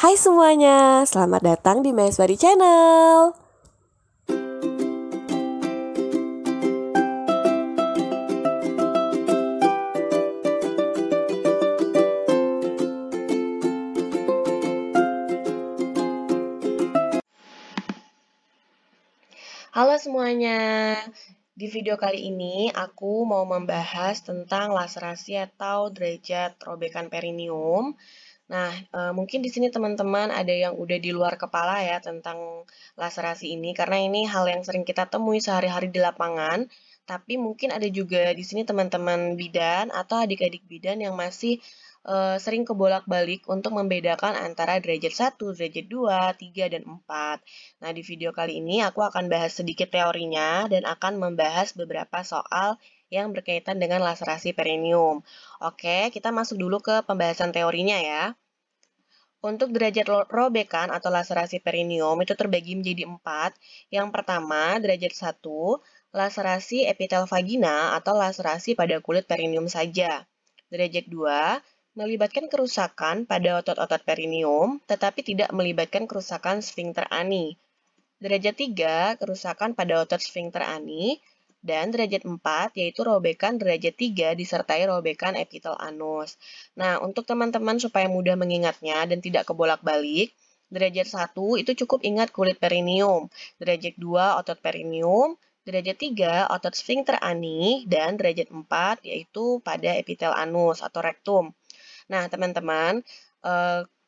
Hai semuanya, selamat datang di Maheswari Channel. Halo semuanya, di video kali ini aku mau membahas tentang laserasi atau derajat robekan perineum. Nah, mungkin di sini teman-teman ada yang udah di luar kepala ya tentang laserasi ini, karena ini hal yang sering kita temui sehari-hari di lapangan. Tapi mungkin ada juga di sini teman-teman bidan atau adik-adik bidan yang masih sering kebolak-balik untuk membedakan antara derajat 1, derajat 2, 3, dan 4. Nah, di video kali ini aku akan bahas sedikit teorinya dan akan membahas beberapa soal yang berkaitan dengan laserasi perineum. Oke, kita masuk dulu ke pembahasan teorinya ya. Untuk derajat robekan atau laserasi perineum itu terbagi menjadi 4. Yang pertama, derajat 1, laserasi epitel vagina atau laserasi pada kulit perineum saja. Derajat 2, melibatkan kerusakan pada otot-otot perineum, tetapi tidak melibatkan kerusakan sfinkter ani. Derajat 3, kerusakan pada otot sfinkter ani. Dan derajat 4, yaitu robekan derajat 3 disertai robekan epitel anus. Nah, untuk teman-teman supaya mudah mengingatnya dan tidak kebolak-balik, derajat 1 itu cukup ingat kulit perineum. Derajat 2, otot perineum. Derajat 3, otot sfinkter ani. Dan derajat 4, yaitu pada epitel anus atau rektum. Nah, teman-teman,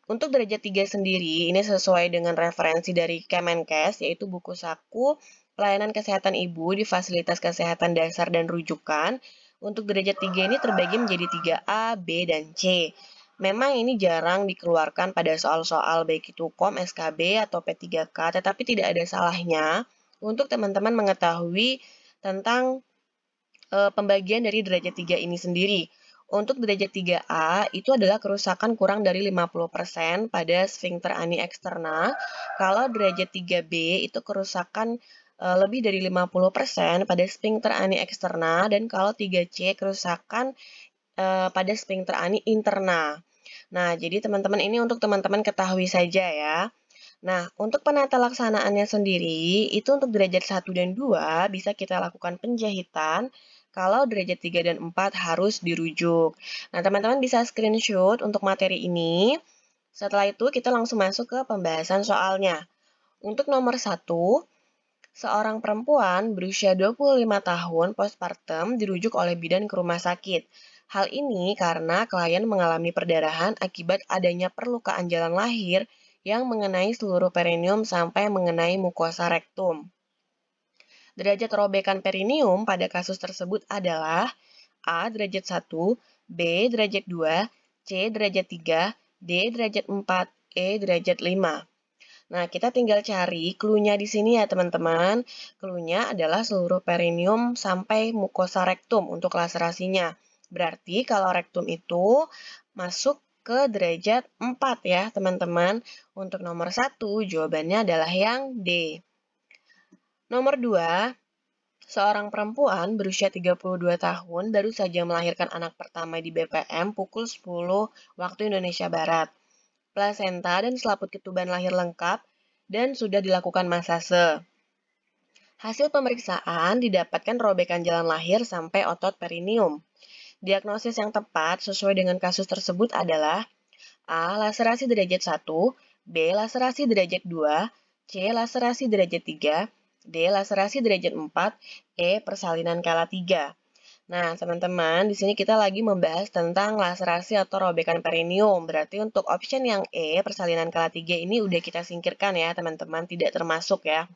untuk derajat 3 sendiri, ini sesuai dengan referensi dari Kemenkes, yaitu buku saku Pelayanan Kesehatan Ibu di Fasilitas Kesehatan Dasar dan Rujukan. Untuk derajat 3 ini terbagi menjadi 3A, B, dan C. Memang ini jarang dikeluarkan pada soal-soal baik itu KOM, SKB, atau P3K, tetapi tidak ada salahnya untuk teman-teman mengetahui tentang pembagian dari derajat 3 ini sendiri. Untuk derajat 3A, itu adalah kerusakan kurang dari 50% pada sfinkter ani eksterna. Kalau derajat 3B, itu kerusakan lebih dari 50% pada sfinkter ani eksterna. Dan kalau 3C, kerusakan pada sfinkter ani interna. Nah, jadi teman-teman ini untuk teman-teman ketahui saja ya. Nah, untuk penata laksanaannya sendiri, itu untuk derajat 1 dan 2 bisa kita lakukan penjahitan. Kalau derajat 3 dan 4 harus dirujuk. Nah, teman-teman bisa screenshot untuk materi ini. Setelah itu, kita langsung masuk ke pembahasan soalnya. Untuk nomor 1, seorang perempuan berusia 25 tahun postpartum dirujuk oleh bidan ke rumah sakit. Hal ini karena klien mengalami perdarahan akibat adanya perlukaan jalan lahir yang mengenai seluruh perineum sampai mengenai mukosa rektum. Derajat robekan perineum pada kasus tersebut adalah A. derajat 1, B. derajat 2, C. derajat 3, D. derajat 4, E. derajat 5. Nah, kita tinggal cari clue-nya di sini ya, teman-teman. Clue-nya adalah seluruh perineum sampai mukosa rektum untuk laserasinya. Berarti kalau rektum itu masuk ke derajat 4 ya, teman-teman. Untuk nomor 1, jawabannya adalah yang D. Nomor 2, seorang perempuan berusia 32 tahun baru saja melahirkan anak pertama di BPM pukul 10 waktu Indonesia Barat. Plasenta dan selaput ketuban lahir lengkap dan sudah dilakukan massase. Hasil pemeriksaan didapatkan robekan jalan lahir sampai otot perineum. Diagnosis yang tepat sesuai dengan kasus tersebut adalah A. Laserasi derajat 1, B. Laserasi derajat 2, C. Laserasi derajat 3, D. Laserasi derajat 4, E. Persalinan skala 3. Nah, teman-teman, di sini kita lagi membahas tentang laserasi atau robekan perineum. Berarti untuk option yang E, persalinan skala 3 ini udah kita singkirkan ya, teman-teman, tidak termasuk ya.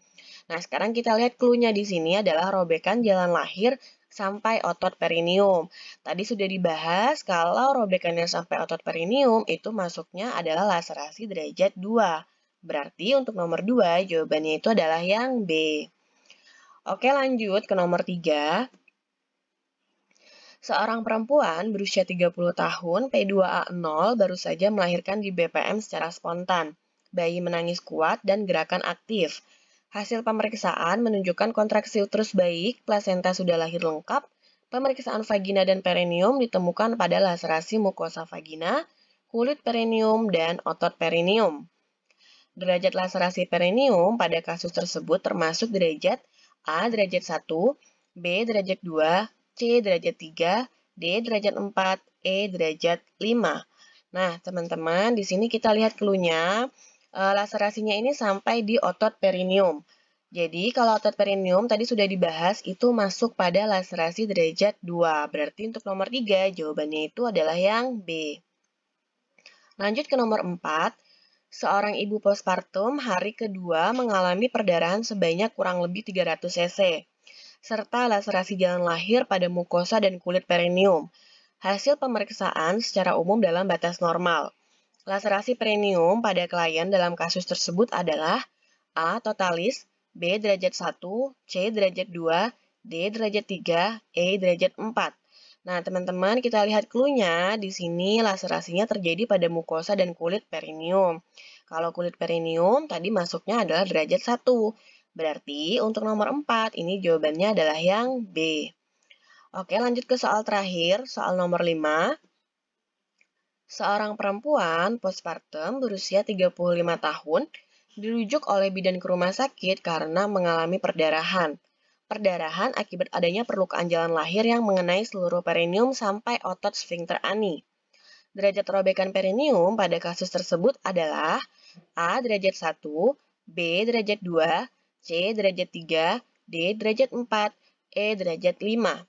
Nah, sekarang kita lihat clue-nya di sini adalah robekan jalan lahir sampai otot perineum. Tadi sudah dibahas kalau robekannya sampai otot perineum itu masuknya adalah laserasi derajat 2. Berarti untuk nomor 2 jawabannya itu adalah yang B. Oke, lanjut ke nomor 3. Seorang perempuan berusia 30 tahun, P2A0, baru saja melahirkan di BPM secara spontan. Bayi menangis kuat dan gerakan aktif. Hasil pemeriksaan menunjukkan kontraksi uterus baik, plasenta sudah lahir lengkap, pemeriksaan vagina dan perineum ditemukan pada laserasi mukosa vagina, kulit perineum, dan otot perineum. Derajat laserasi perineum pada kasus tersebut termasuk derajat A derajat 1, B derajat 2, C derajat 3, D derajat 4, E derajat 5. Nah, teman-teman, di sini kita lihat clue-nya. Laserasinya ini sampai di otot perineum. Jadi, kalau otot perineum tadi sudah dibahas, itu masuk pada laserasi derajat 2. Berarti untuk nomor 3, jawabannya itu adalah yang B. Lanjut ke nomor 4. Seorang ibu postpartum hari kedua mengalami perdarahan sebanyak kurang lebih 300 cc, serta laserasi jalan lahir pada mukosa dan kulit perineum. Hasil pemeriksaan secara umum dalam batas normal. Laserasi perineum pada klien dalam kasus tersebut adalah A. Totalis, B. Derajat 1, C. Derajat 2, D. Derajat 3, E. Derajat 4. Nah, teman-teman, kita lihat clue-nya. Di sini laserasinya terjadi pada mukosa dan kulit perineum. Kalau kulit perineum, tadi masuknya adalah derajat 1. Berarti untuk nomor 4, ini jawabannya adalah yang B. Oke, lanjut ke soal terakhir, soal nomor 5. Seorang perempuan postpartum berusia 35 tahun dirujuk oleh bidan ke rumah sakit karena mengalami perdarahan. Perdarahan akibat adanya perlukaan jalan lahir yang mengenai seluruh perineum sampai otot sfinkter ani. Derajat robekan perineum pada kasus tersebut adalah A. derajat 1, B. derajat 2, C. derajat 3, D. derajat 4, E. derajat 5.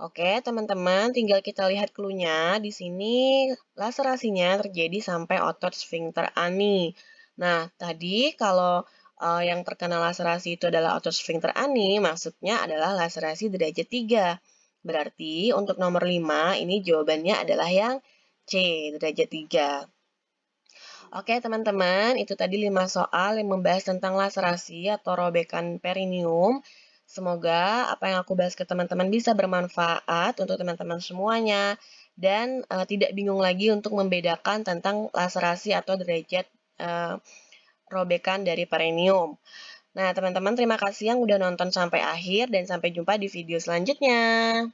Oke, teman-teman, tinggal kita lihat clue-nya. Di sini laserasinya terjadi sampai otot sfinkter ani. Nah, tadi kalau yang terkena laserasi itu adalah otot sfinkter ani, maksudnya adalah laserasi derajat 3. Berarti untuk nomor 5, ini jawabannya adalah yang C, derajat 3. Oke, teman-teman, itu tadi 5 soal yang membahas tentang laserasi atau robekan perineum. Semoga apa yang aku bahas ke teman-teman bisa bermanfaat untuk teman-teman semuanya dan tidak bingung lagi untuk membedakan tentang laserasi atau derajat robekan dari perineum. Nah, teman-teman, terima kasih yang udah nonton sampai akhir dan sampai jumpa di video selanjutnya.